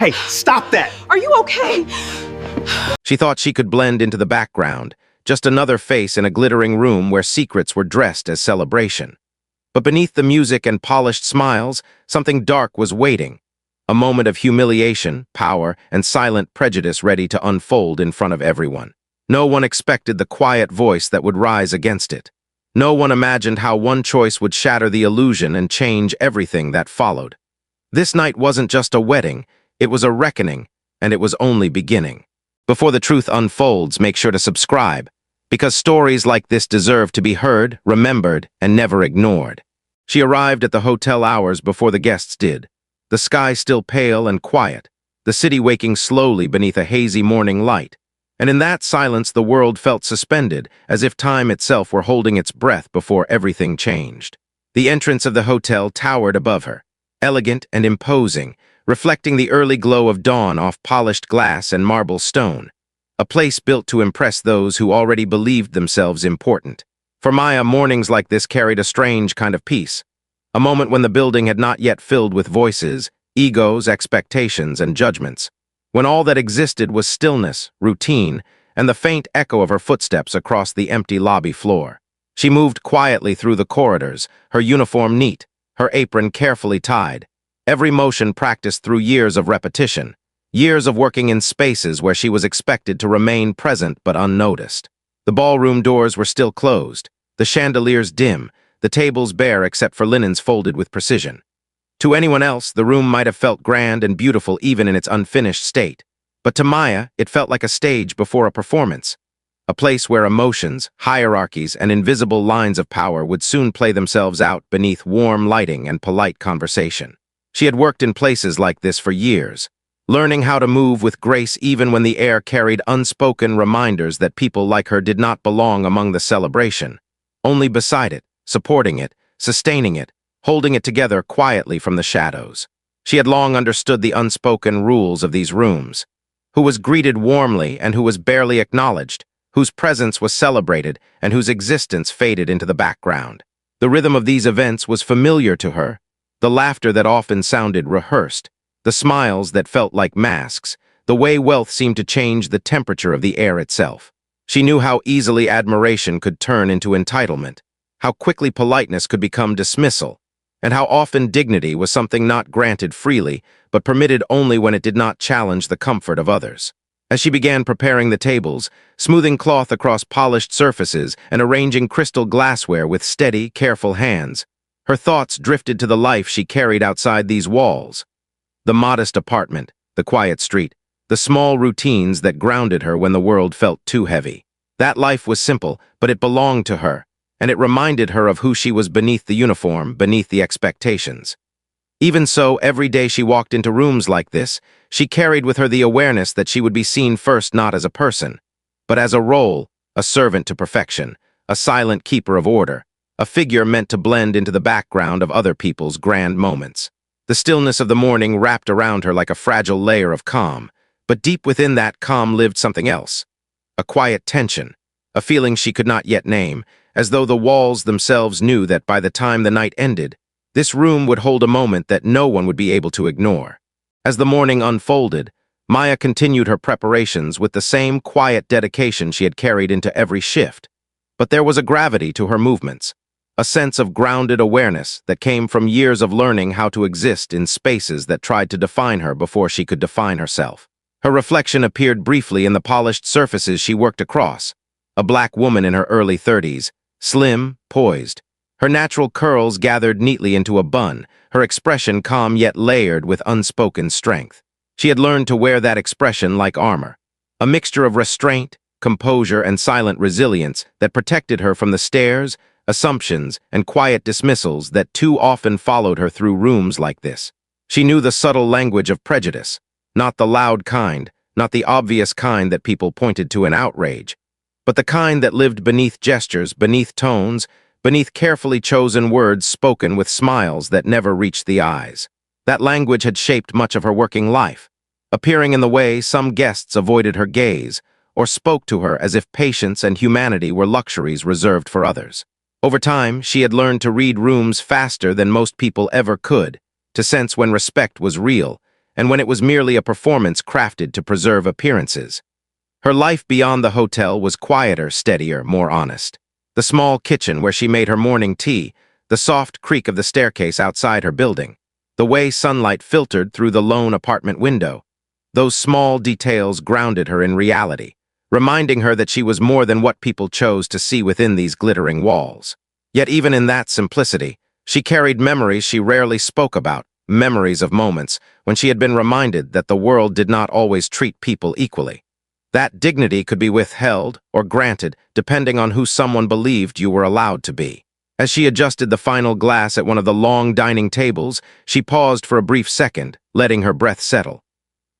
Hey, stop that! Are you okay? She thought she could blend into the background, just another face in a glittering room where secrets were dressed as celebration. But beneath the music and polished smiles, something dark was waiting. A moment of humiliation, power, and silent prejudice ready to unfold in front of everyone. No one expected the quiet voice that would rise against it. No one imagined how one choice would shatter the illusion and change everything that followed. This night wasn't just a wedding, it was a reckoning, and it was only beginning. Before the truth unfolds, make sure to subscribe, because stories like this deserve to be heard, remembered, and never ignored. She arrived at the hotel hours before the guests did, the sky still pale and quiet, the city waking slowly beneath a hazy morning light. And in that silence the world felt suspended, as if time itself were holding its breath before everything changed. The entrance of the hotel towered above her, elegant and imposing, reflecting the early glow of dawn off polished glass and marble stone. A place built to impress those who already believed themselves important. For Maya, mornings like this carried a strange kind of peace. A moment when the building had not yet filled with voices, egos, expectations, and judgments. When all that existed was stillness, routine, and the faint echo of her footsteps across the empty lobby floor. She moved quietly through the corridors, her uniform neat, her apron carefully tied, every motion practiced through years of repetition, years of working in spaces where she was expected to remain present but unnoticed. The ballroom doors were still closed, the chandeliers dim, the tables bare except for linens folded with precision. To anyone else, the room might have felt grand and beautiful even in its unfinished state. But to Maya, it felt like a stage before a performance. A place where emotions, hierarchies, and invisible lines of power would soon play themselves out beneath warm lighting and polite conversation. She had worked in places like this for years, learning how to move with grace even when the air carried unspoken reminders that people like her did not belong among the celebration. Only beside it, supporting it, sustaining it, holding it together quietly from the shadows. She had long understood the unspoken rules of these rooms. Who was greeted warmly and who was barely acknowledged, whose presence was celebrated and whose existence faded into the background. The rhythm of these events was familiar to her, the laughter that often sounded rehearsed, the smiles that felt like masks, the way wealth seemed to change the temperature of the air itself. She knew how easily admiration could turn into entitlement, how quickly politeness could become dismissal, and how often dignity was something not granted freely, but permitted only when it did not challenge the comfort of others. As she began preparing the tables, smoothing cloth across polished surfaces and arranging crystal glassware with steady, careful hands, her thoughts drifted to the life she carried outside these walls. The modest apartment, the quiet street, the small routines that grounded her when the world felt too heavy. That life was simple, but it belonged to her, and it reminded her of who she was beneath the uniform, beneath the expectations. Even so, every day she walked into rooms like this, she carried with her the awareness that she would be seen first not as a person, but as a role, a servant to perfection, a silent keeper of order, a figure meant to blend into the background of other people's grand moments. The stillness of the morning wrapped around her like a fragile layer of calm, but deep within that calm lived something else. A quiet tension, a feeling she could not yet name, as though the walls themselves knew that by the time the night ended, this room would hold a moment that no one would be able to ignore. As the morning unfolded, Maya continued her preparations with the same quiet dedication she had carried into every shift. But there was a gravity to her movements, a sense of grounded awareness that came from years of learning how to exist in spaces that tried to define her before she could define herself. Her reflection appeared briefly in the polished surfaces she worked across. A black woman in her early 30s, slim, poised, her natural curls gathered neatly into a bun, her expression calm yet layered with unspoken strength. She had learned to wear that expression like armor, a mixture of restraint, composure, and silent resilience that protected her from the stares, assumptions, and quiet dismissals that too often followed her through rooms like this. She knew the subtle language of prejudice, not the loud kind, not the obvious kind that people pointed to in outrage, but the kind that lived beneath gestures, beneath tones, beneath carefully chosen words spoken with smiles that never reached the eyes. That language had shaped much of her working life, appearing in the way some guests avoided her gaze, or spoke to her as if patience and humanity were luxuries reserved for others. Over time, she had learned to read rooms faster than most people ever could, to sense when respect was real, and when it was merely a performance crafted to preserve appearances. Her life beyond the hotel was quieter, steadier, more honest. The small kitchen where she made her morning tea, the soft creak of the staircase outside her building, the way sunlight filtered through the lone apartment window. Those small details grounded her in reality, reminding her that she was more than what people chose to see within these glittering walls. Yet even in that simplicity, she carried memories she rarely spoke about, memories of moments when she had been reminded that the world did not always treat people equally. That dignity could be withheld or granted depending on who someone believed you were allowed to be. As she adjusted the final glass at one of the long dining tables, she paused for a brief second, letting her breath settle.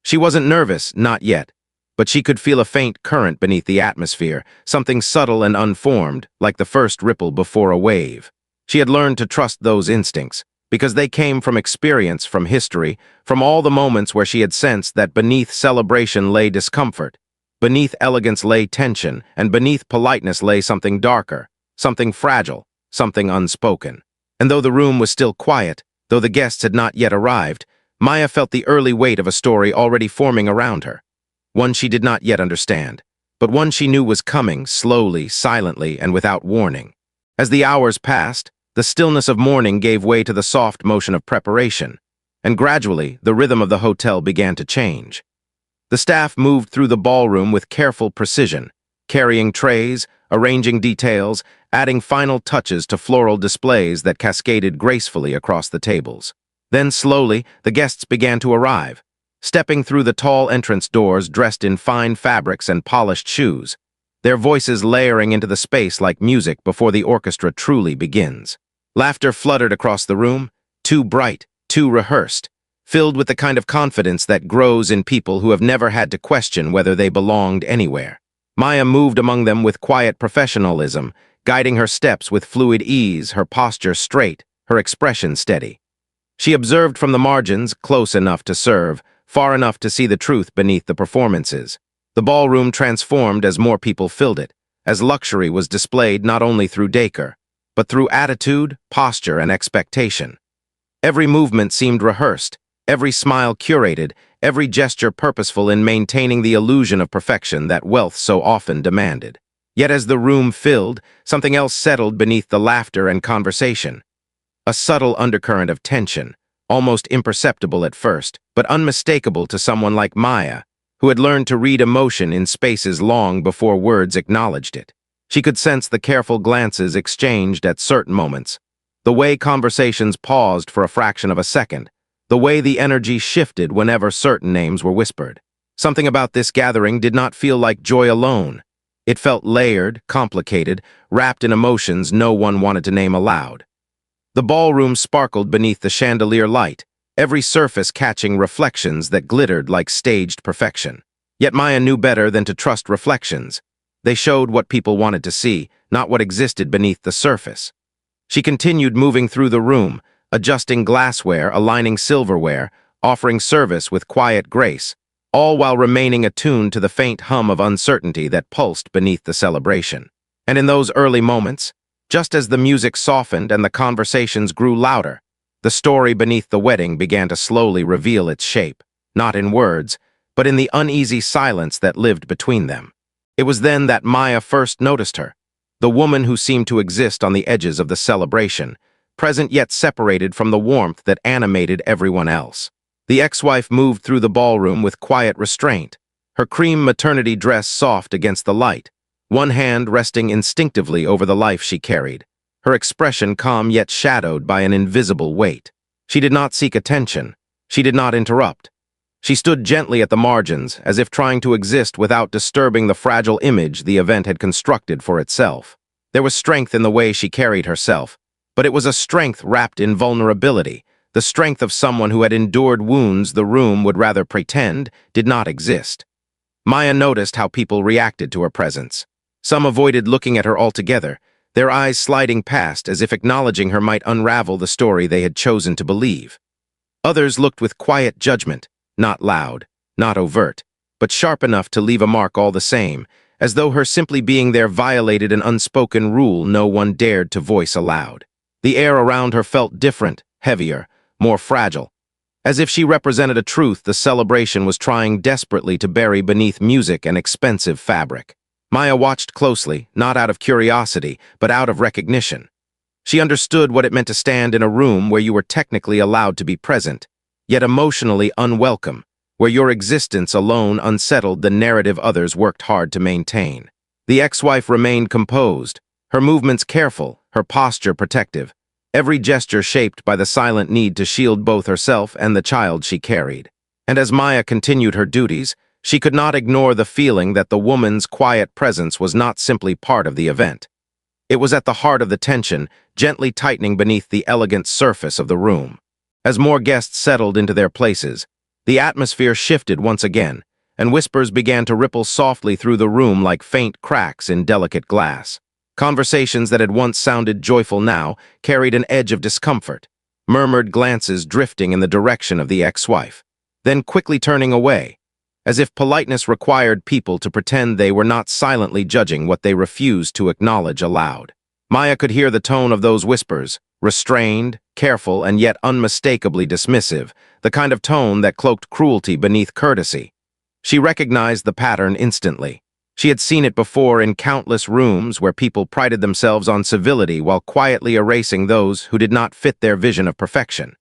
She wasn't nervous, not yet, but she could feel a faint current beneath the atmosphere, something subtle and unformed, like the first ripple before a wave. She had learned to trust those instincts, because they came from experience, from history, from all the moments where she had sensed that beneath celebration lay discomfort. Beneath elegance lay tension, and beneath politeness lay something darker, something fragile, something unspoken. And though the room was still quiet, though the guests had not yet arrived, Maya felt the early weight of a story already forming around her. One she did not yet understand, but one she knew was coming, slowly, silently, and without warning. As the hours passed, the stillness of morning gave way to the soft motion of preparation, and gradually the rhythm of the hotel began to change. The staff moved through the ballroom with careful precision, carrying trays, arranging details, adding final touches to floral displays that cascaded gracefully across the tables. Then slowly, the guests began to arrive, stepping through the tall entrance doors dressed in fine fabrics and polished shoes, their voices layering into the space like music before the orchestra truly begins. Laughter fluttered across the room, too bright, too rehearsed, filled with the kind of confidence that grows in people who have never had to question whether they belonged anywhere. Maya moved among them with quiet professionalism, guiding her steps with fluid ease, her posture straight, her expression steady. She observed from the margins, close enough to serve, far enough to see the truth beneath the performances. The ballroom transformed as more people filled it, as luxury was displayed not only through decor, but through attitude, posture, and expectation. Every movement seemed rehearsed, every smile curated, every gesture purposeful in maintaining the illusion of perfection that wealth so often demanded. Yet as the room filled, something else settled beneath the laughter and conversation. A subtle undercurrent of tension, almost imperceptible at first, but unmistakable to someone like Maya, who had learned to read emotion in spaces long before words acknowledged it. She could sense the careful glances exchanged at certain moments, the way conversations paused for a fraction of a second, the way the energy shifted whenever certain names were whispered. Something about this gathering did not feel like joy alone. It felt layered, complicated, wrapped in emotions no one wanted to name aloud. The ballroom sparkled beneath the chandelier light, every surface catching reflections that glittered like staged perfection. Yet Maya knew better than to trust reflections. They showed what people wanted to see, not what existed beneath the surface. She continued moving through the room, adjusting glassware, aligning silverware, offering service with quiet grace, all while remaining attuned to the faint hum of uncertainty that pulsed beneath the celebration. And in those early moments, just as the music softened and the conversations grew louder, the story beneath the wedding began to slowly reveal its shape, not in words, but in the uneasy silence that lived between them. It was then that Maya first noticed her, the woman who seemed to exist on the edges of the celebration, present yet separated from the warmth that animated everyone else. The ex-wife moved through the ballroom with quiet restraint, her cream maternity dress soft against the light, one hand resting instinctively over the life she carried, her expression calm yet shadowed by an invisible weight. She did not seek attention. She did not interrupt. She stood gently at the margins, as if trying to exist without disturbing the fragile image the event had constructed for itself. There was strength in the way she carried herself, but it was a strength wrapped in vulnerability, the strength of someone who had endured wounds the room would rather pretend did not exist. Maya noticed how people reacted to her presence. Some avoided looking at her altogether, their eyes sliding past as if acknowledging her might unravel the story they had chosen to believe. Others looked with quiet judgment, not loud, not overt, but sharp enough to leave a mark all the same, as though her simply being there violated an unspoken rule no one dared to voice aloud. The air around her felt different, heavier, more fragile. As if she represented a truth the celebration was trying desperately to bury beneath music and expensive fabric. Maya watched closely, not out of curiosity, but out of recognition. She understood what it meant to stand in a room where you were technically allowed to be present, yet emotionally unwelcome, where your existence alone unsettled the narrative others worked hard to maintain. The ex-wife remained composed, her movements careful, her posture protective, every gesture shaped by the silent need to shield both herself and the child she carried. And as Maya continued her duties, she could not ignore the feeling that the woman's quiet presence was not simply part of the event. It was at the heart of the tension, gently tightening beneath the elegant surface of the room. As more guests settled into their places, the atmosphere shifted once again, and whispers began to ripple softly through the room like faint cracks in delicate glass. Conversations that had once sounded joyful now carried an edge of discomfort, murmured glances drifting in the direction of the ex-wife, then quickly turning away, as if politeness required people to pretend they were not silently judging what they refused to acknowledge aloud. Maya could hear the tone of those whispers, restrained, careful, and yet unmistakably dismissive, the kind of tone that cloaked cruelty beneath courtesy. She recognized the pattern instantly. She had seen it before in countless rooms where people prided themselves on civility while quietly erasing those who did not fit their vision of perfection.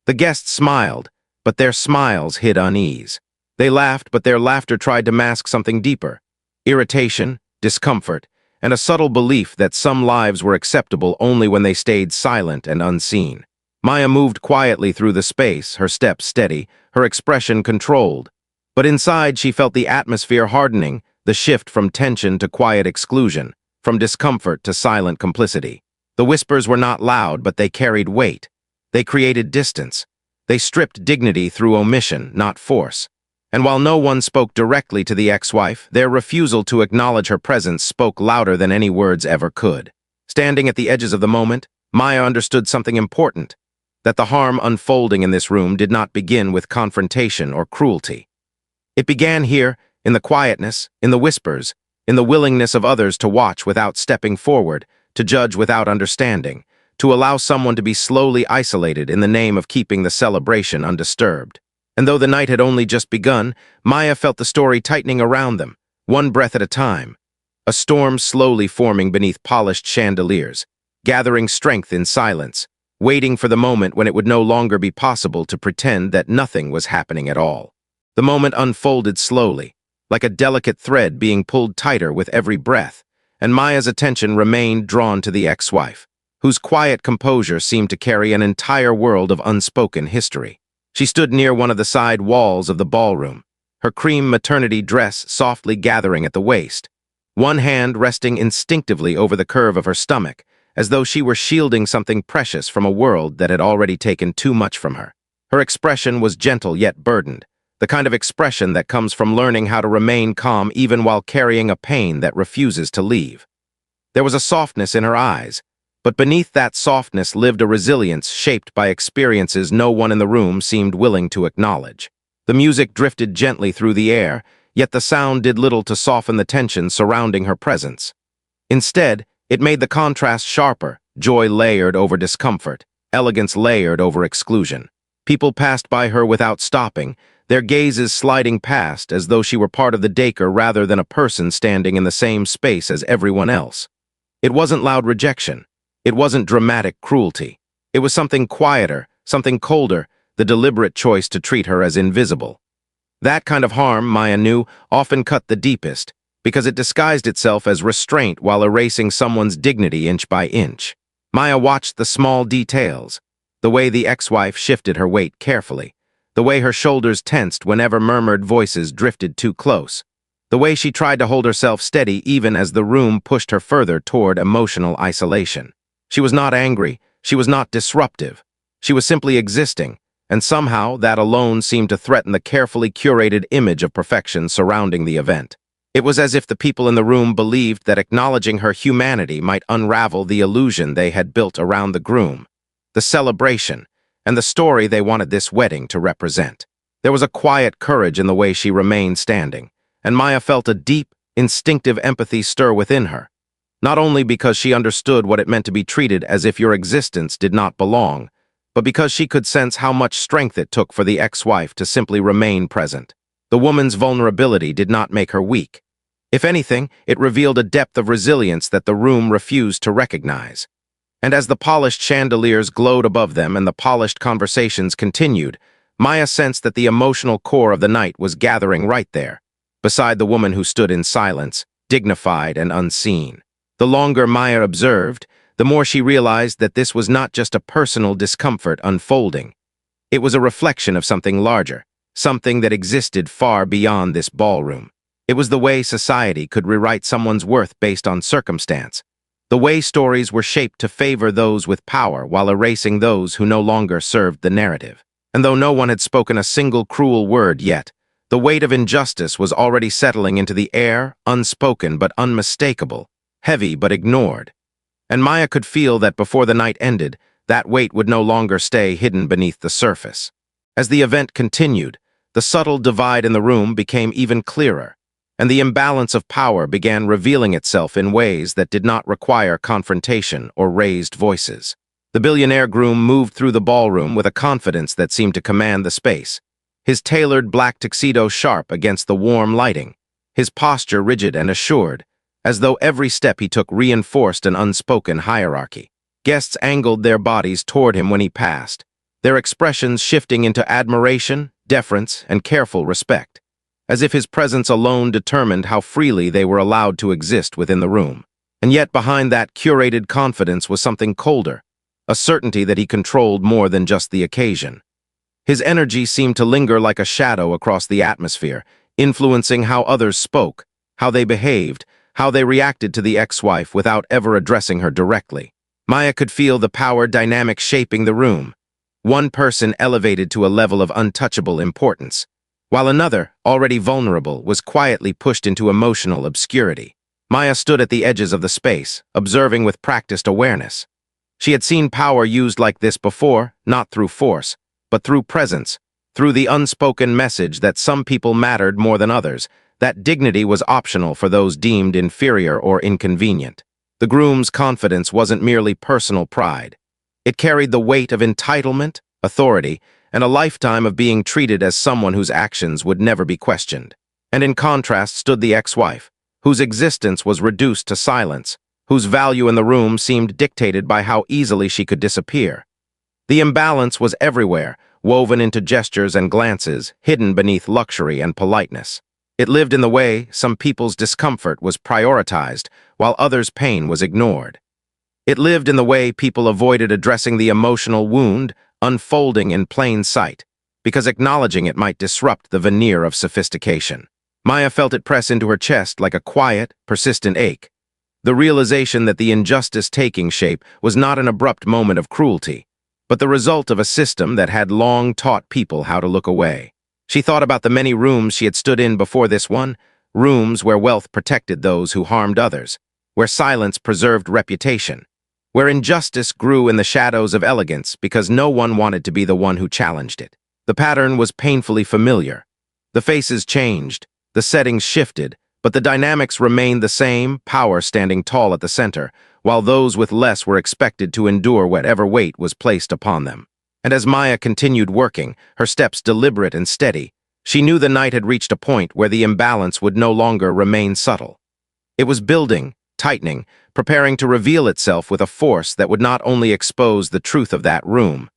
The guests smiled, but their smiles hid unease. They laughed, but their laughter tried to mask something deeper: irritation, discomfort, and a subtle belief that some lives were acceptable only when they stayed silent and unseen. Maya moved quietly through the space, her steps steady, her expression controlled. But inside she felt the atmosphere hardening, the shift from tension to quiet exclusion, from discomfort to silent complicity. The whispers were not loud, but they carried weight. They created distance. They stripped dignity through omission, not force. And while no one spoke directly to the ex-wife, their refusal to acknowledge her presence spoke louder than any words ever could. Standing at the edges of the moment, Maya understood something important: that the harm unfolding in this room did not begin with confrontation or cruelty. It began here, in the quietness, in the whispers, in the willingness of others to watch without stepping forward, to judge without understanding, to allow someone to be slowly isolated in the name of keeping the celebration undisturbed. And though the night had only just begun, Maya felt the story tightening around them, one breath at a time. A storm slowly forming beneath polished chandeliers, gathering strength in silence, waiting for the moment when it would no longer be possible to pretend that nothing was happening at all. The moment unfolded slowly, like a delicate thread being pulled tighter with every breath, and Maya's attention remained drawn to the ex-wife, whose quiet composure seemed to carry an entire world of unspoken history. She stood near one of the side walls of the ballroom, her cream maternity dress softly gathering at the waist, one hand resting instinctively over the curve of her stomach, as though she were shielding something precious from a world that had already taken too much from her. Her expression was gentle yet burdened, the kind of expression that comes from learning how to remain calm even while carrying a pain that refuses to leave. There was a softness in her eyes, but beneath that softness lived a resilience shaped by experiences no one in the room seemed willing to acknowledge. The music drifted gently through the air, yet the sound did little to soften the tension surrounding her presence. Instead, it made the contrast sharper, joy layered over discomfort, elegance layered over exclusion. People passed by her without stopping, their gazes sliding past as though she were part of the decor rather than a person standing in the same space as everyone else. It wasn't loud rejection. It wasn't dramatic cruelty. It was something quieter, something colder, the deliberate choice to treat her as invisible. That kind of harm, Maya knew, often cut the deepest, because it disguised itself as restraint while erasing someone's dignity inch by inch. Maya watched the small details, the way the ex-wife shifted her weight carefully, the way her shoulders tensed whenever murmured voices drifted too close, the way she tried to hold herself steady even as the room pushed her further toward emotional isolation. She was not angry, she was not disruptive. She was simply existing, and somehow that alone seemed to threaten the carefully curated image of perfection surrounding the event. It was as if the people in the room believed that acknowledging her humanity might unravel the illusion they had built around the groom, the celebration, and the story they wanted this wedding to represent. There was a quiet courage in the way she remained standing, and Maya felt a deep, instinctive empathy stir within her. Not only because she understood what it meant to be treated as if your existence did not belong, but because she could sense how much strength it took for the ex-wife to simply remain present. The woman's vulnerability did not make her weak. If anything, it revealed a depth of resilience that the room refused to recognize. And as the polished chandeliers glowed above them and the polished conversations continued, Maya sensed that the emotional core of the night was gathering right there, beside the woman who stood in silence, dignified and unseen. The longer Maya observed, the more she realized that this was not just a personal discomfort unfolding. It was a reflection of something larger, something that existed far beyond this ballroom. It was the way society could rewrite someone's worth based on circumstance, the way stories were shaped to favor those with power while erasing those who no longer served the narrative. And though no one had spoken a single cruel word yet, the weight of injustice was already settling into the air, unspoken but unmistakable, heavy but ignored. And Maya could feel that before the night ended, that weight would no longer stay hidden beneath the surface. As the event continued, the subtle divide in the room became even clearer, and the imbalance of power began revealing itself in ways that did not require confrontation or raised voices. The billionaire groom moved through the ballroom with a confidence that seemed to command the space, his tailored black tuxedo sharp against the warm lighting, his posture rigid and assured, as though every step he took reinforced an unspoken hierarchy. Guests angled their bodies toward him when he passed, their expressions shifting into admiration, deference, and careful respect, as if his presence alone determined how freely they were allowed to exist within the room. And yet behind that curated confidence was something colder, a certainty that he controlled more than just the occasion. His energy seemed to linger like a shadow across the atmosphere, influencing how others spoke, how they behaved, how they reacted to the ex-wife without ever addressing her directly. Maya could feel the power dynamic shaping the room. One person elevated to a level of untouchable importance, while another, already vulnerable, was quietly pushed into emotional obscurity. Maya stood at the edges of the space, observing with practiced awareness. She had seen power used like this before, not through force, but through presence, through the unspoken message that some people mattered more than others, that dignity was optional for those deemed inferior or inconvenient. The groom's confidence wasn't merely personal pride. It carried the weight of entitlement, authority, and a lifetime of being treated as someone whose actions would never be questioned. And in contrast stood the ex-wife, whose existence was reduced to silence, whose value in the room seemed dictated by how easily she could disappear. The imbalance was everywhere, woven into gestures and glances, hidden beneath luxury and politeness. It lived in the way some people's discomfort was prioritized, while others' pain was ignored. It lived in the way people avoided addressing the emotional wound unfolding in plain sight, because acknowledging it might disrupt the veneer of sophistication. Maya felt it press into her chest like a quiet, persistent ache. The realization that the injustice taking shape was not an abrupt moment of cruelty, but the result of a system that had long taught people how to look away. She thought about the many rooms she had stood in before this one, rooms where wealth protected those who harmed others, where silence preserved reputation, where injustice grew in the shadows of elegance because no one wanted to be the one who challenged it. The pattern was painfully familiar. The faces changed, the settings shifted, but the dynamics remained the same, power standing tall at the center, while those with less were expected to endure whatever weight was placed upon them. And as Maya continued working, her steps deliberate and steady, she knew the night had reached a point where the imbalance would no longer remain subtle. It was building, tightening, preparing to reveal itself with a force that would not only expose the truth of that room,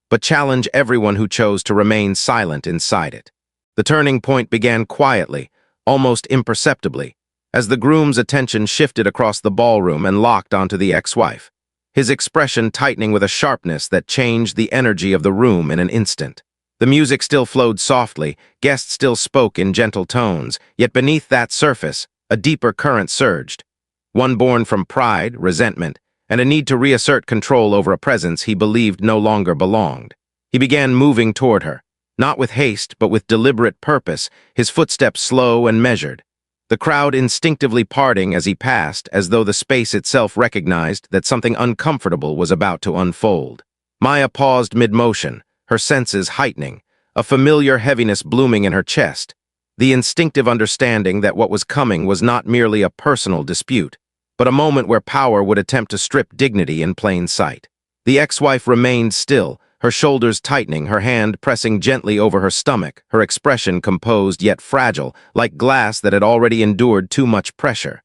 but challenge everyone who chose to remain silent inside it. The turning point began quietly, almost imperceptibly, as the groom's attention shifted across the ballroom and locked onto the ex-wife, his expression tightening with a sharpness that changed the energy of the room in an instant. The music still flowed softly, guests still spoke in gentle tones, yet beneath that surface, a deeper current surged, one born from pride, resentment, and a need to reassert control over a presence he believed no longer belonged. He began moving toward her, not with haste but with deliberate purpose, his footsteps slow and measured, the crowd instinctively parting as he passed, as though the space itself recognized that something uncomfortable was about to unfold. Maya paused mid-motion, her senses heightening, a familiar heaviness blooming in her chest, the instinctive understanding that what was coming was not merely a personal dispute, but a moment where power would attempt to strip dignity in plain sight. The ex-wife remained still, her shoulders tightening, her hand pressing gently over her stomach, her expression composed yet fragile, like glass that had already endured too much pressure.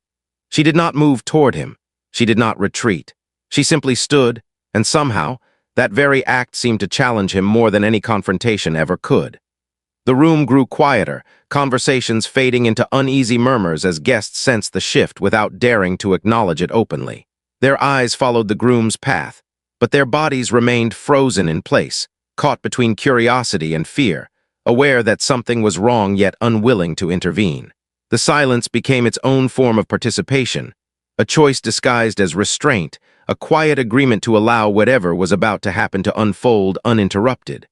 She did not move toward him. She did not retreat. She simply stood, and somehow, that very act seemed to challenge him more than any confrontation ever could. The room grew quieter, conversations fading into uneasy murmurs as guests sensed the shift without daring to acknowledge it openly. Their eyes followed the groom's path, but their bodies remained frozen in place, caught between curiosity and fear, aware that something was wrong yet unwilling to intervene. The silence became its own form of participation, a choice disguised as restraint, a quiet agreement to allow whatever was about to happen to unfold uninterrupted.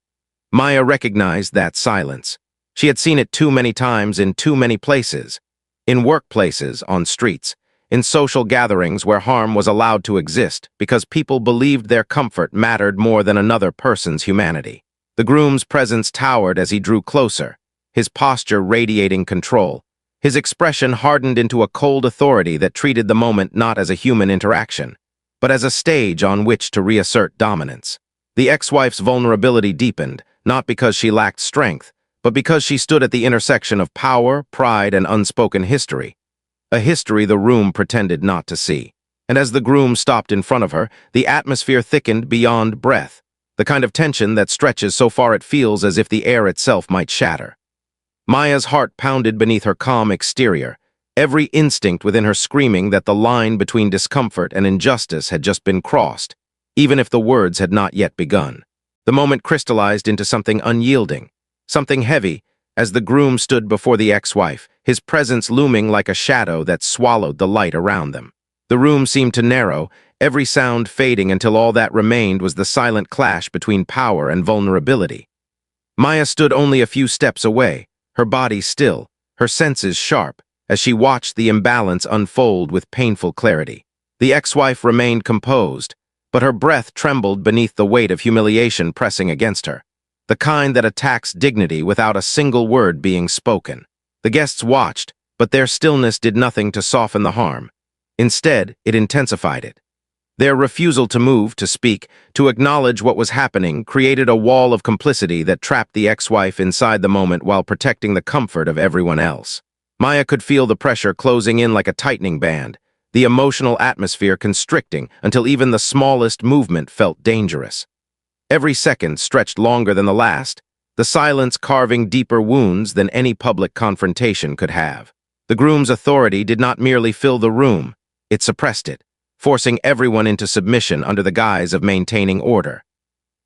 Maya recognized that silence. She had seen it too many times in too many places. In workplaces, on streets, in social gatherings where harm was allowed to exist because people believed their comfort mattered more than another person's humanity. The groom's presence towered as he drew closer, his posture radiating control. His expression hardened into a cold authority that treated the moment not as a human interaction, but as a stage on which to reassert dominance. The ex-wife's vulnerability deepened, not because she lacked strength, but because she stood at the intersection of power, pride, and unspoken history. A history the room pretended not to see. And as the groom stopped in front of her, the atmosphere thickened beyond breath, the kind of tension that stretches so far it feels as if the air itself might shatter. Maya's heart pounded beneath her calm exterior, every instinct within her screaming that the line between discomfort and injustice had just been crossed, even if the words had not yet begun. The moment crystallized into something unyielding, something heavy, as the groom stood before the ex-wife, his presence looming like a shadow that swallowed the light around them. The room seemed to narrow, every sound fading until all that remained was the silent clash between power and vulnerability. Maya stood only a few steps away, her body still, her senses sharp, as she watched the imbalance unfold with painful clarity. The ex-wife remained composed, but her breath trembled beneath the weight of humiliation pressing against her, the kind that attacks dignity without a single word being spoken. The guests watched, but their stillness did nothing to soften the harm. Instead, it intensified it. Their refusal to move, to speak, to acknowledge what was happening created a wall of complicity that trapped the ex-wife inside the moment while protecting the comfort of everyone else. Maya could feel the pressure closing in like a tightening band, the emotional atmosphere constricting until even the smallest movement felt dangerous. Every second stretched longer than the last, the silence carving deeper wounds than any public confrontation could have. The groom's authority did not merely fill the room, it suppressed it, forcing everyone into submission under the guise of maintaining order.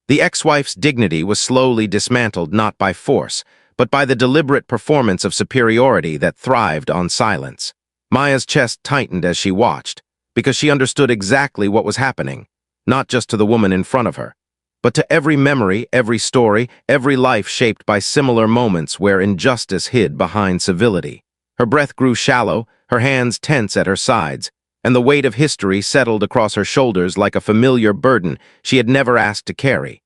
The ex-wife's dignity was slowly dismantled not by force, but by the deliberate performance of superiority that thrived on silence. Maya's chest tightened as she watched, because she understood exactly what was happening, not just to the woman in front of her, but to every memory, every story, every life shaped by similar moments where injustice hid behind civility. Her breath grew shallow, her hands tense at her sides, and the weight of history settled across her shoulders like a familiar burden she had never asked to carry.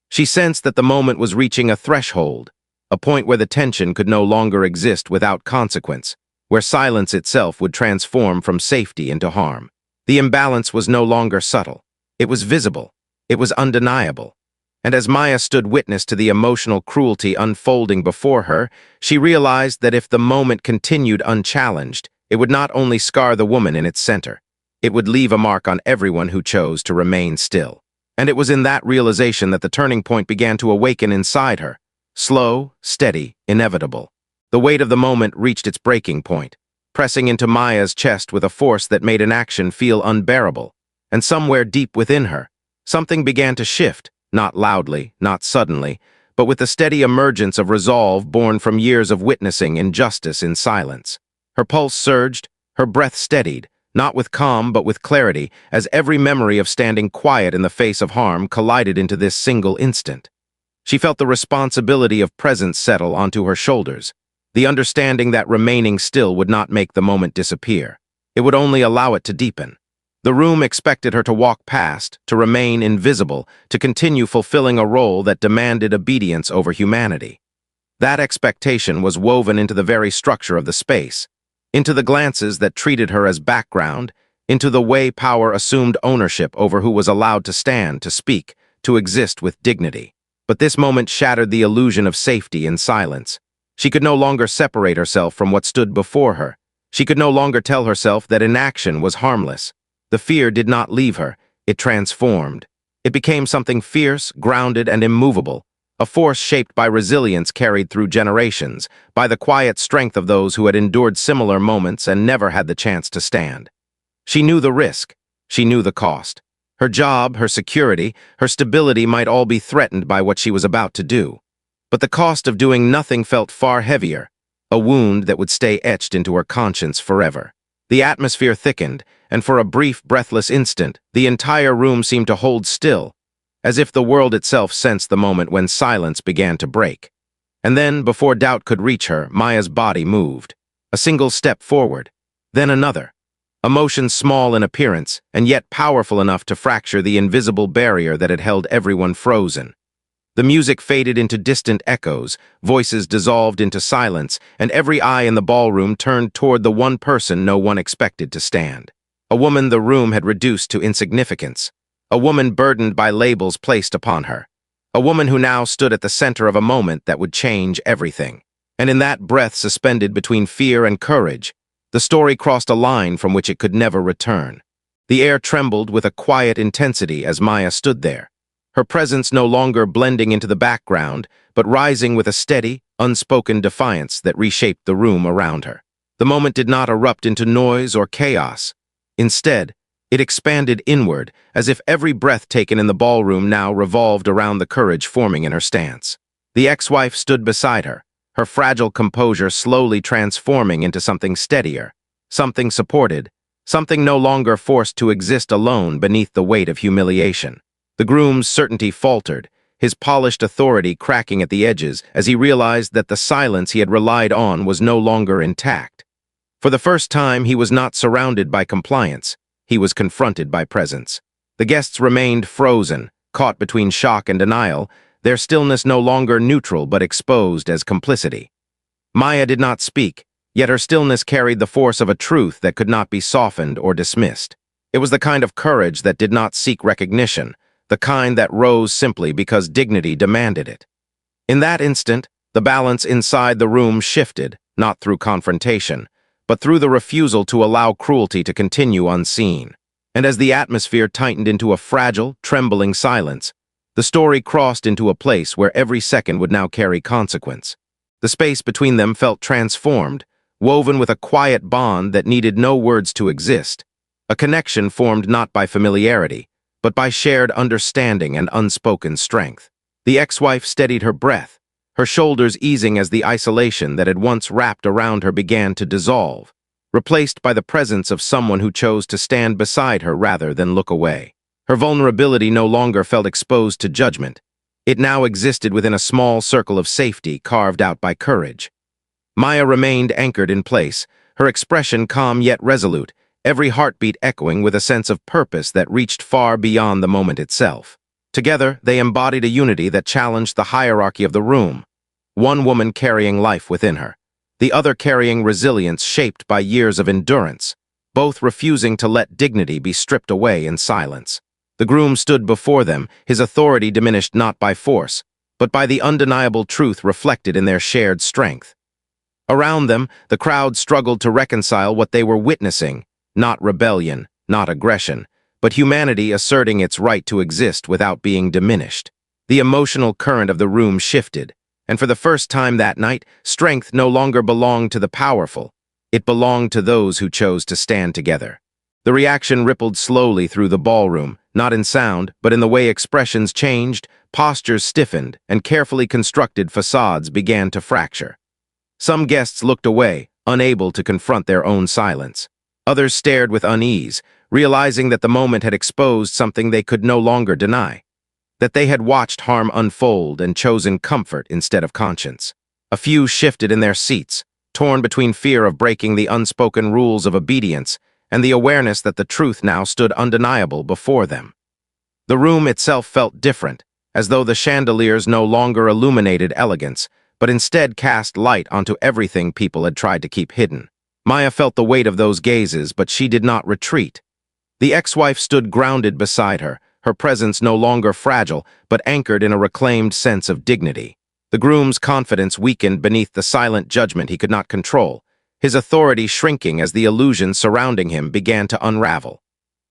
She sensed that the moment was reaching a threshold, a point where the tension could no longer exist without consequence, where silence itself would transform from safety into harm. The imbalance was no longer subtle. It was visible. It was undeniable. And as Maya stood witness to the emotional cruelty unfolding before her, she realized that if the moment continued unchallenged, it would not only scar the woman in its center, it would leave a mark on everyone who chose to remain still. And it was in that realization that the turning point began to awaken inside her, slow, steady, inevitable. The weight of the moment reached its breaking point, pressing into Maya's chest with a force that made inaction feel unbearable. And somewhere deep within her, something began to shift, not loudly, not suddenly, but with the steady emergence of resolve born from years of witnessing injustice in silence. Her pulse surged, her breath steadied, not with calm but with clarity, as every memory of standing quiet in the face of harm collided into this single instant. She felt the responsibility of presence settle onto her shoulders, the understanding that remaining still would not make the moment disappear. It would only allow it to deepen. The room expected her to walk past, to remain invisible, to continue fulfilling a role that demanded obedience over humanity. That expectation was woven into the very structure of the space, into the glances that treated her as background, into the way power assumed ownership over who was allowed to stand, to speak, to exist with dignity. But this moment shattered the illusion of safety in silence. She could no longer separate herself from what stood before her. She could no longer tell herself that inaction was harmless. The fear did not leave her, it transformed. It became something fierce, grounded, and immovable, a force shaped by resilience carried through generations, by the quiet strength of those who had endured similar moments and never had the chance to stand. She knew the risk. She knew the cost. Her job, her security, her stability might all be threatened by what she was about to do. But the cost of doing nothing felt far heavier, a wound that would stay etched into her conscience forever. The atmosphere thickened, and for a brief, breathless instant, the entire room seemed to hold still, as if the world itself sensed the moment when silence began to break. And then, before doubt could reach her, Maya's body moved. A single step forward, then another. A motion small in appearance, and yet powerful enough to fracture the invisible barrier that had held everyone frozen. The music faded into distant echoes, voices dissolved into silence, and every eye in the ballroom turned toward the one person no one expected to stand. A woman the room had reduced to insignificance. A woman burdened by labels placed upon her. A woman who now stood at the center of a moment that would change everything. And in that breath suspended between fear and courage, the story crossed a line from which it could never return. The air trembled with a quiet intensity as Maya stood there, her presence no longer blending into the background, but rising with a steady, unspoken defiance that reshaped the room around her. The moment did not erupt into noise or chaos. Instead, it expanded inward, as if every breath taken in the ballroom now revolved around the courage forming in her stance. The ex-wife stood beside her, her fragile composure slowly transforming into something steadier, something supported, something no longer forced to exist alone beneath the weight of humiliation. The groom's certainty faltered, his polished authority cracking at the edges as he realized that the silence he had relied on was no longer intact. For the first time, he was not surrounded by compliance. He was confronted by presence. The guests remained frozen, caught between shock and denial, their stillness no longer neutral but exposed as complicity. Maya did not speak, yet her stillness carried the force of a truth that could not be softened or dismissed. It was the kind of courage that did not seek recognition, the kind that rose simply because dignity demanded it. In that instant, the balance inside the room shifted, not through confrontation, but through the refusal to allow cruelty to continue unseen. And as the atmosphere tightened into a fragile, trembling silence, the story crossed into a place where every second would now carry consequence. The space between them felt transformed, woven with a quiet bond that needed no words to exist, a connection formed not by familiarity, but by shared understanding and unspoken strength. The ex-wife steadied her breath, her shoulders easing as the isolation that had once wrapped around her began to dissolve, replaced by the presence of someone who chose to stand beside her rather than look away. Her vulnerability no longer felt exposed to judgment. It now existed within a small circle of safety carved out by courage. Maya remained anchored in place, her expression calm yet resolute, every heartbeat echoing with a sense of purpose that reached far beyond the moment itself. Together, they embodied a unity that challenged the hierarchy of the room, one woman carrying life within her, the other carrying resilience shaped by years of endurance, both refusing to let dignity be stripped away in silence. The groom stood before them, his authority diminished not by force, but by the undeniable truth reflected in their shared strength. Around them, the crowd struggled to reconcile what they were witnessing, not rebellion, not aggression, but humanity asserting its right to exist without being diminished. The emotional current of the room shifted, and for the first time that night, strength no longer belonged to the powerful. It belonged to those who chose to stand together. The reaction rippled slowly through the ballroom, not in sound, but in the way expressions changed, postures stiffened, and carefully constructed facades began to fracture. Some guests looked away, unable to confront their own silence. Others stared with unease, realizing that the moment had exposed something they could no longer deny, that they had watched harm unfold and chosen comfort instead of conscience. A few shifted in their seats, torn between fear of breaking the unspoken rules of obedience and the awareness that the truth now stood undeniable before them. The room itself felt different, as though the chandeliers no longer illuminated elegance, but instead cast light onto everything people had tried to keep hidden. Maya felt the weight of those gazes, but she did not retreat. The ex-wife stood grounded beside her, her presence no longer fragile, but anchored in a reclaimed sense of dignity. The groom's confidence weakened beneath the silent judgment he could not control, his authority shrinking as the illusions surrounding him began to unravel.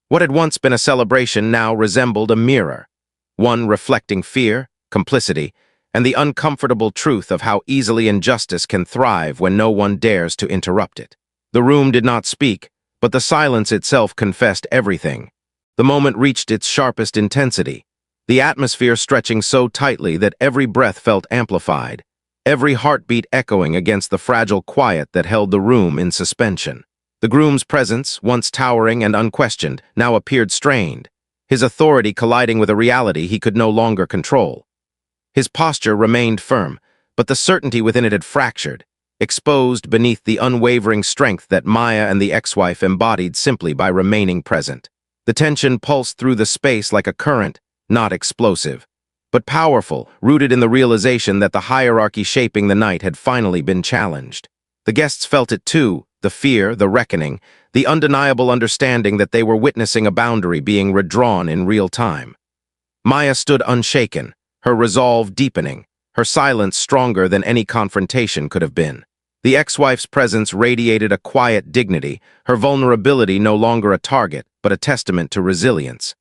What had once been a celebration now resembled a mirror, one reflecting fear, complicity, and the uncomfortable truth of how easily injustice can thrive when no one dares to interrupt it. The room did not speak, but the silence itself confessed everything. The moment reached its sharpest intensity, the atmosphere stretching so tightly that every breath felt amplified, every heartbeat echoing against the fragile quiet that held the room in suspension. The groom's presence, once towering and unquestioned, now appeared strained, his authority colliding with a reality he could no longer control. His posture remained firm, but the certainty within it had fractured, exposed beneath the unwavering strength that Maya and the ex-wife embodied simply by remaining present. The tension pulsed through the space like a current, not explosive, but powerful, rooted in the realization that the hierarchy shaping the night had finally been challenged. The guests felt it too, the fear, the reckoning, the undeniable understanding that they were witnessing a boundary being redrawn in real time. Maya stood unshaken, her resolve deepening, her silence stronger than any confrontation could have been. The ex-wife's presence radiated a quiet dignity, her vulnerability no longer a target, but a testament to resilience.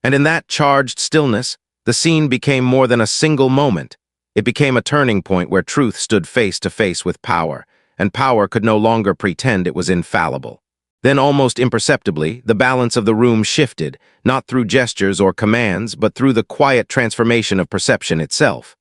And in that charged stillness, the scene became more than a single moment. It became a turning point where truth stood face to face with power, and power could no longer pretend it was infallible. Then, almost imperceptibly, the balance of the room shifted, not through gestures or commands, but through the quiet transformation of perception itself.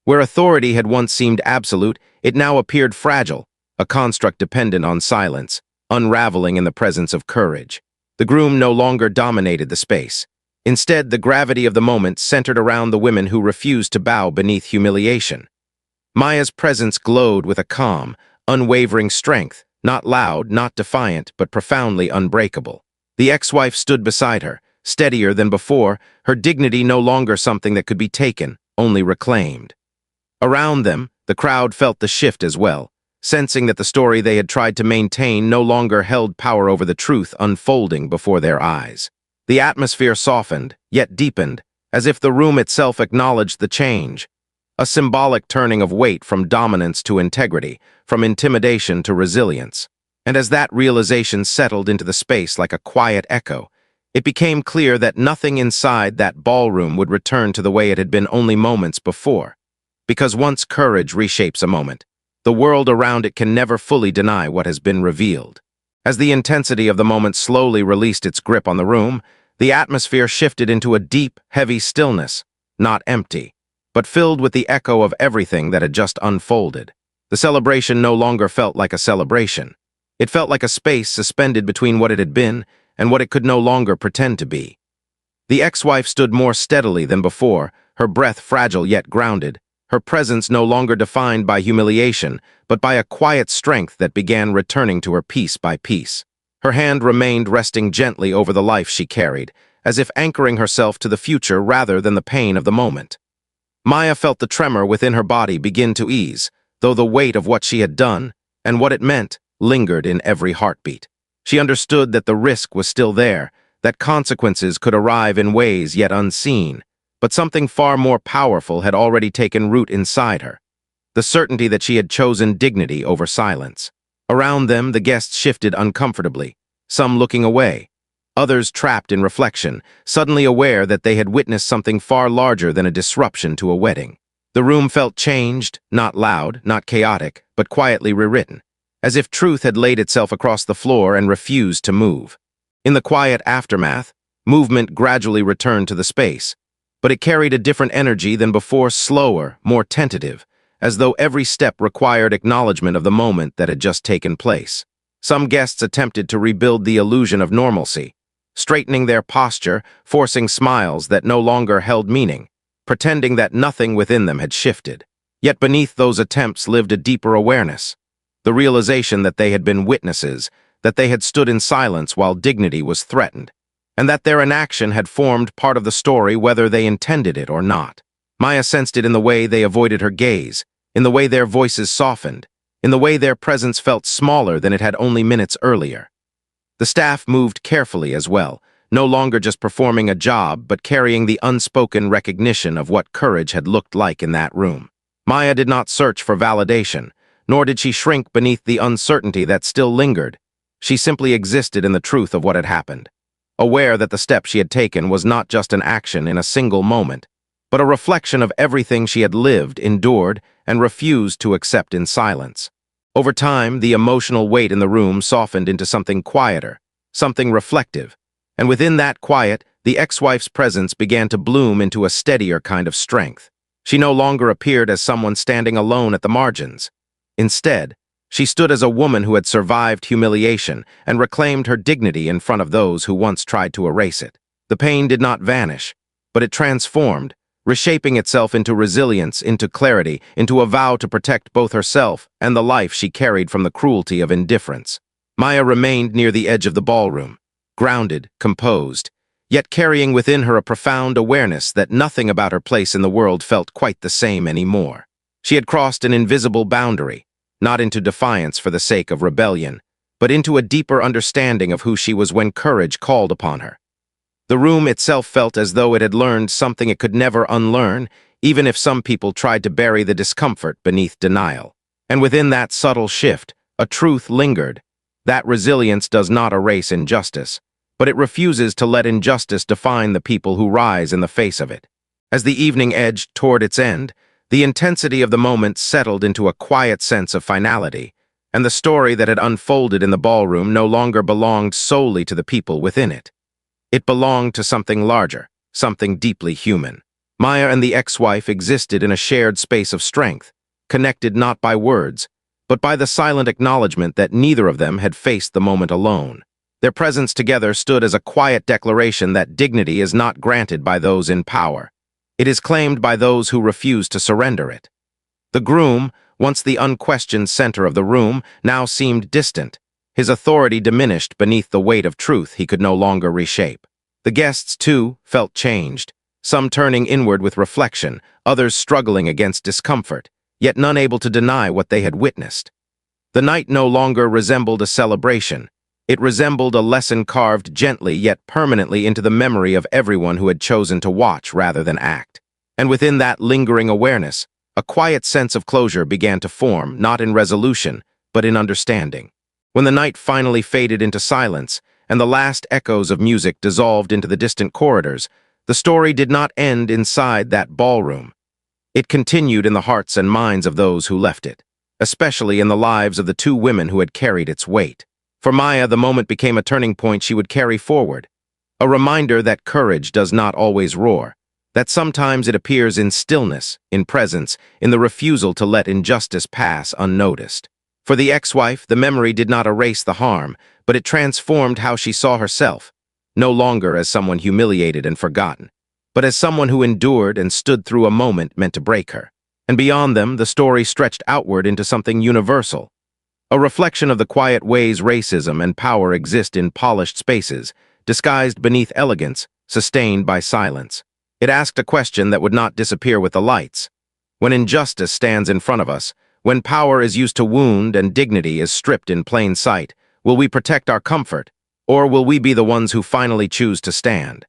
Where authority had once seemed absolute, it now appeared fragile, a construct dependent on silence, unraveling in the presence of courage. The groom no longer dominated the space. Instead, the gravity of the moment centered around the women who refused to bow beneath humiliation. Maya's presence glowed with a calm, unwavering strength, not loud, not defiant, but profoundly unbreakable. The ex-wife stood beside her, steadier than before, her dignity no longer something that could be taken, only reclaimed. Around them, the crowd felt the shift as well, sensing that the story they had tried to maintain no longer held power over the truth unfolding before their eyes. The atmosphere softened, yet deepened, as if the room itself acknowledged the change, a symbolic turning of weight from dominance to integrity, from intimidation to resilience. And as that realization settled into the space like a quiet echo, it became clear that nothing inside that ballroom would return to the way it had been only moments before. Because once courage reshapes a moment, the world around it can never fully deny what has been revealed. As the intensity of the moment slowly released its grip on the room, the atmosphere shifted into a deep, heavy stillness, not empty, but filled with the echo of everything that had just unfolded. The celebration no longer felt like a celebration. It felt like a space suspended between what it had been and what it could no longer pretend to be. The ex-wife stood more steadily than before, her breath fragile yet grounded, her presence no longer defined by humiliation, but by a quiet strength that began returning to her piece by piece. Her hand remained resting gently over the life she carried, as if anchoring herself to the future rather than the pain of the moment. Maya felt the tremor within her body begin to ease, though the weight of what she had done, and what it meant, lingered in every heartbeat. She understood that the risk was still there, that consequences could arrive in ways yet unseen, but something far more powerful had already taken root inside her, the certainty that she had chosen dignity over silence. Around them, the guests shifted uncomfortably, some looking away, others trapped in reflection, suddenly aware that they had witnessed something far larger than a disruption to a wedding. The room felt changed, not loud, not chaotic, but quietly rewritten, as if truth had laid itself across the floor and refused to move. In the quiet aftermath, movement gradually returned to the space, but it carried a different energy than before, slower, more tentative, as though every step required acknowledgement of the moment that had just taken place. Some guests attempted to rebuild the illusion of normalcy, straightening their posture, forcing smiles that no longer held meaning, pretending that nothing within them had shifted. Yet beneath those attempts lived a deeper awareness, the realization that they had been witnesses, that they had stood in silence while dignity was threatened, and that their inaction had formed part of the story whether they intended it or not. Maya sensed it in the way they avoided her gaze, in the way their voices softened, in the way their presence felt smaller than it had only minutes earlier. The staff moved carefully as well, no longer just performing a job, but carrying the unspoken recognition of what courage had looked like in that room. Maya did not search for validation, nor did she shrink beneath the uncertainty that still lingered. She simply existed in the truth of what had happened, aware that the step she had taken was not just an action in a single moment, but a reflection of everything she had lived, endured, and refused to accept in silence. Over time, the emotional weight in the room softened into something quieter, something reflective, and within that quiet, the ex-wife's presence began to bloom into a steadier kind of strength. She no longer appeared as someone standing alone at the margins. Instead, she stood as a woman who had survived humiliation and reclaimed her dignity in front of those who once tried to erase it. The pain did not vanish, but it transformed, reshaping itself into resilience, into clarity, into a vow to protect both herself and the life she carried from the cruelty of indifference. Maya remained near the edge of the ballroom, grounded, composed, yet carrying within her a profound awareness that nothing about her place in the world felt quite the same anymore. She had crossed an invisible boundary, not into defiance for the sake of rebellion, but into a deeper understanding of who she was when courage called upon her. The room itself felt as though it had learned something it could never unlearn, even if some people tried to bury the discomfort beneath denial. And within that subtle shift, a truth lingered. That resilience does not erase injustice, but it refuses to let injustice define the people who rise in the face of it. As the evening edged toward its end, the intensity of the moment settled into a quiet sense of finality, and the story that had unfolded in the ballroom no longer belonged solely to the people within it. It belonged to something larger, something deeply human. Maya and the ex-wife existed in a shared space of strength, connected not by words, but by the silent acknowledgement that neither of them had faced the moment alone. Their presence together stood as a quiet declaration that dignity is not granted by those in power. It is claimed by those who refuse to surrender it. The groom, once the unquestioned center of the room, now seemed distant, his authority diminished beneath the weight of truth he could no longer reshape. The guests, too, felt changed, some turning inward with reflection, others struggling against discomfort, yet none able to deny what they had witnessed. The night no longer resembled a celebration. It resembled a lesson carved gently yet permanently into the memory of everyone who had chosen to watch rather than act. And within that lingering awareness, a quiet sense of closure began to form, not in resolution, but in understanding. When the night finally faded into silence, and the last echoes of music dissolved into the distant corridors, the story did not end inside that ballroom. It continued in the hearts and minds of those who left it, especially in the lives of the two women who had carried its weight. For Maya, the moment became a turning point she would carry forward, a reminder that courage does not always roar, that sometimes it appears in stillness, in presence, in the refusal to let injustice pass unnoticed. For the ex-wife, the memory did not erase the harm, but it transformed how she saw herself, no longer as someone humiliated and forgotten, but as someone who endured and stood through a moment meant to break her. And beyond them, the story stretched outward into something universal, a reflection of the quiet ways racism and power exist in polished spaces, disguised beneath elegance, sustained by silence. It asked a question that would not disappear with the lights. When injustice stands in front of us, when power is used to wound and dignity is stripped in plain sight, will we protect our comfort, or will we be the ones who finally choose to stand?